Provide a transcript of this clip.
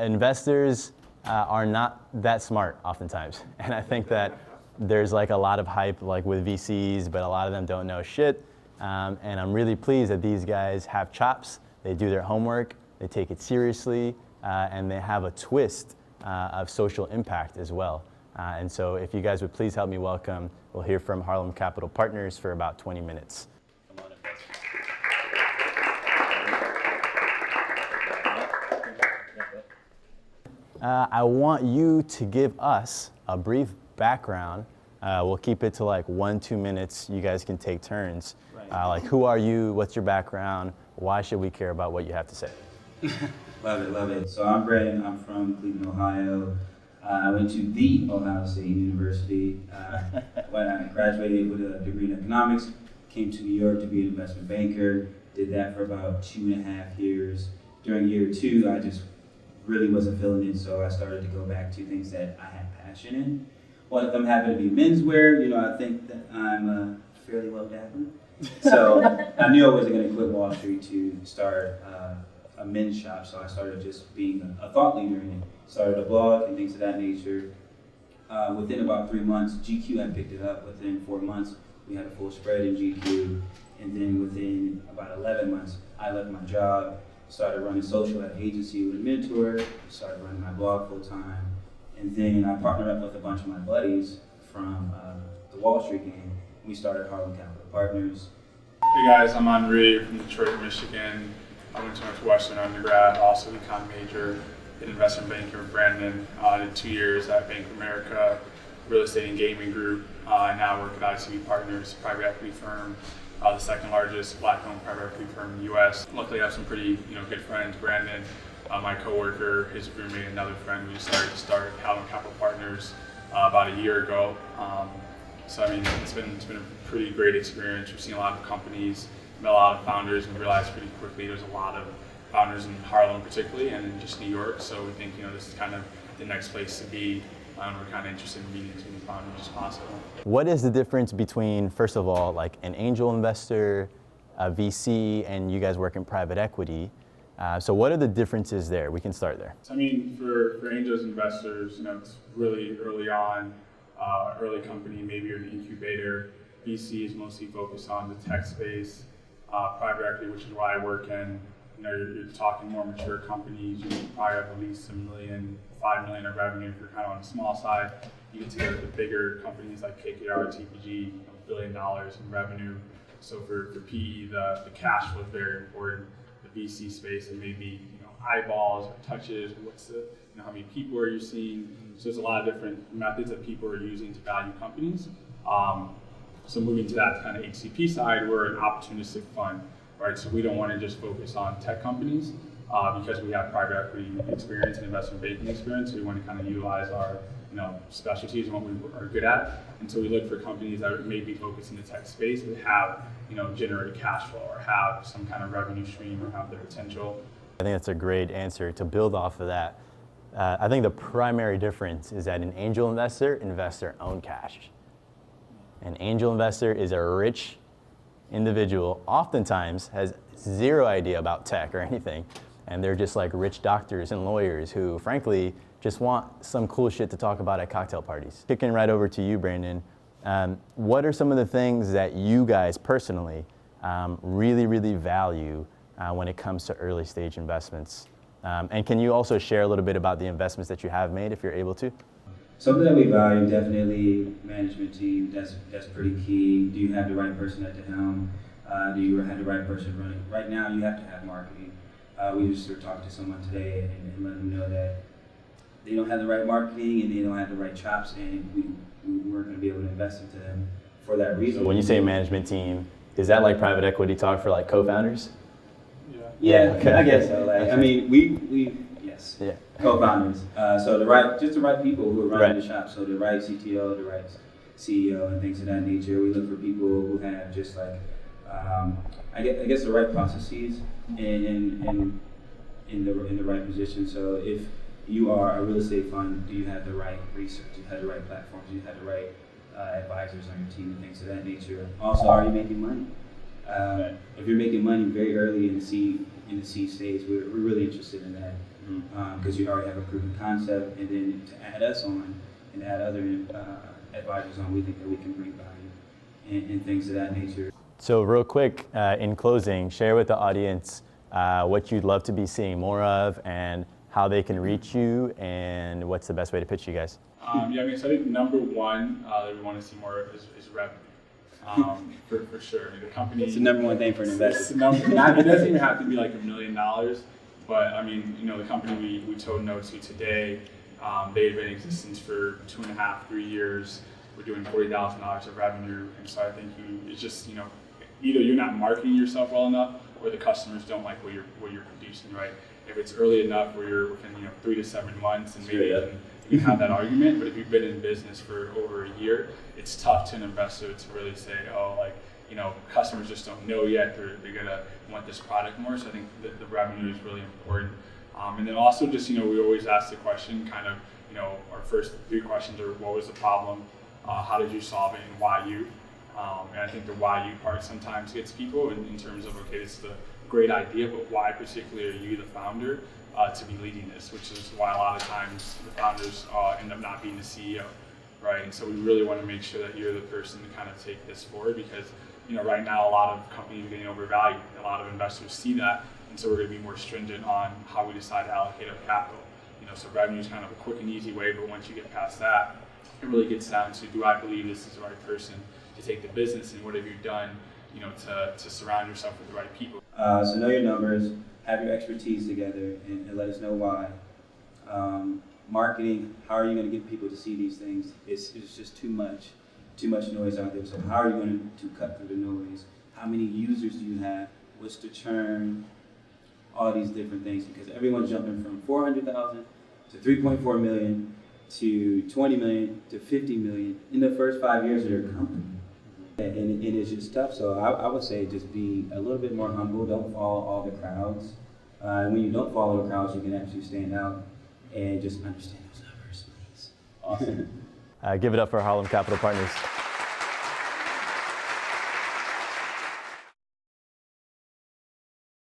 investors are not that smart oftentimes. And I think that there's like a lot of hype like with VCs, but a lot of them don't know shit. And I'm really pleased that these guys have chops. They do their homework, they take it seriously, and they have a twist of social impact as well. And so if you guys would please help me welcome, we'll hear from Harlem Capital Partners for about 20 minutes. I want you to give us a brief background. We'll keep it to like 1-2 minutes. You guys can take turns. Like, who are you? What's your background? Why should we care about what you have to say? Love it, love it. So I'm Brandon. I'm from Cleveland, Ohio. I went to the Ohio State University. When I graduated with a degree in economics, came to New York to be an investment banker. Did that for about 2.5 years. During year 2, I just really wasn't feeling it, so I started to go back to things that I had passion in. One of them happened to be menswear. You know, I think that I'm fairly well dapper. So I knew I wasn't going to quit Wall Street to start a men's shop, so I started just being a thought leader in it. Started a blog and things of that nature. Within about 3 months, GQ had picked it up. Within 4 months, we had a full spread in GQ. And then within about 11 months, I left my job, started running social at an agency with a mentor, started running my blog full time. And then I partnered up with a bunch of my buddies from the Wall Street game. We started Harlem Capital Partners. Hey guys, I'm Henri from Detroit, Michigan. I went to Northwestern undergrad, also econ major, did investment banking with Brandon. Did 2 years at Bank of America, real estate and gaming group. I now work at ICB Partners, private equity firm, the second largest black-owned private equity firm in the U.S. Luckily, I have some pretty good friends. Brandon, my coworker, his roommate, another friend. We decided to start Harlem Capital Partners about a year ago. So I mean, it's been a pretty great experience. We've seen a lot of companies, met a lot of founders, and realized pretty quickly there's a lot of founders in Harlem particularly, and in just New York. So we think this is kind of the next place to be. We're kind of interested in meeting as many founders as possible. What is the difference between, first of all, like an angel investor, a VC, and you guys work in private equity? So what are the differences there? We can start there. So I mean, for angels investors, it's really early on, early company, maybe you're an incubator. VC is mostly focused on the tech space. Private equity, which is why I work in, you're talking more mature companies. You probably have at least $1 million, $5 million of revenue if you're kind of on the small side. You get to go to the bigger companies like KKR, TPG, $1 billion in revenue. So for PE, the cash flow is very important. The VC space, and maybe eyeballs or touches. What's the how many people are you seeing? So there's a lot of different methods that people are using to value companies. So moving to that kind of HCP side, we're an opportunistic fund, right? So we don't want to just focus on tech companies because we have private equity experience and investment banking experience. So we want to kind of utilize our specialties and what we are good at. And so we look for companies that may be focused in the tech space but have generate cash flow or have some kind of revenue stream or have the potential. I think that's a great answer. To build off of that, I think the primary difference is that an angel investor invests their own cash. An angel investor is a rich individual, oftentimes has zero idea about tech or anything, and they're just like rich doctors and lawyers who, frankly, just want some cool shit to talk about at cocktail parties. Kicking right over to you, Brandon. What are some of the things that you guys personally really, really value when it comes to early stage investments? And can you also share a little bit about the investments that you have made, if you're able to? Something that we value, definitely management team, that's pretty key. Do you have the right person at the helm? Do you have the right person running? Right now, you have to have marketing. We just were talking to someone today and let them know that they don't have the right marketing and they don't have the right chops, and we weren't going to be able to invest into them for that reason. When you say management team, is that like private equity talk for like co-founders? Yeah, okay. I guess so. Like, I mean, yes, yeah. Co-founders. So the right people who are running the shop. So the right CTO, the right CEO, and things of that nature. We look for people who have just like, I guess the right processes and in the right position. So if you are a real estate fund, do you have the right research? Do you have the right platforms? Do you have the right advisors on your team and things of that nature? Also, are you making money? If you're making money very early in the seed stage, we're really interested in that. because you already have a proven concept, and then to add us on and add other advisors on, we think that we can bring value and things of that nature. So real quick, in closing, share with the audience what you'd love to be seeing more of and how they can reach you and what's the best way to pitch you guys. So I think number one that we want to see more of is revenue. For sure. I mean, the company. It's the number one thing for an investor. It's the number. It doesn't even have to be like $1 million, but I mean, the company we told no to today, they've been in existence for 2.5, 3 years. We're doing $40,000 of revenue, and so I think it's just either you're not marketing yourself well enough, or the customers don't like what you're producing, right? If it's early enough where you're within 3 to 7 months, and maybe you can have that argument. But if you've been in business for over a year, it's tough to an investor to really say, customers just don't know yet. They're gonna want this product more. So I think the revenue is really important. And then also just we always ask the question, our first 3 questions are: what was the problem? How did you solve it? And why you? And I think the why you part sometimes gets people in terms of, okay, this is a great idea, but why particularly are you the founder to be leading this? Which is why a lot of times the founders end up not being the CEO, right? And so we really want to make sure that you're the person to kind of take this forward, because right now a lot of companies are getting overvalued. A lot of investors see that, and so we're going to be more stringent on how we decide to allocate our capital. So revenue is kind of a quick and easy way, but once you get past that, it really gets down to, do I believe this is the right person to take the business, and what have you done, to surround yourself with the right people? So know your numbers, have your expertise together, and let us know why. Marketing, how are you going to get people to see these things? It's just too much noise out there. So how are you going to cut through the noise? How many users do you have? What's the churn? All these different things, because everyone's jumping from 400,000 to 3.4 million to 20 million to 50 million in the first 5 years of their company. And it's just tough. So I would say just be a little bit more humble. Don't follow all the crowds. When you don't follow the crowds, you can actually stand out and just understand those numbers, please. Awesome. Give it up for Harlem Capital Partners.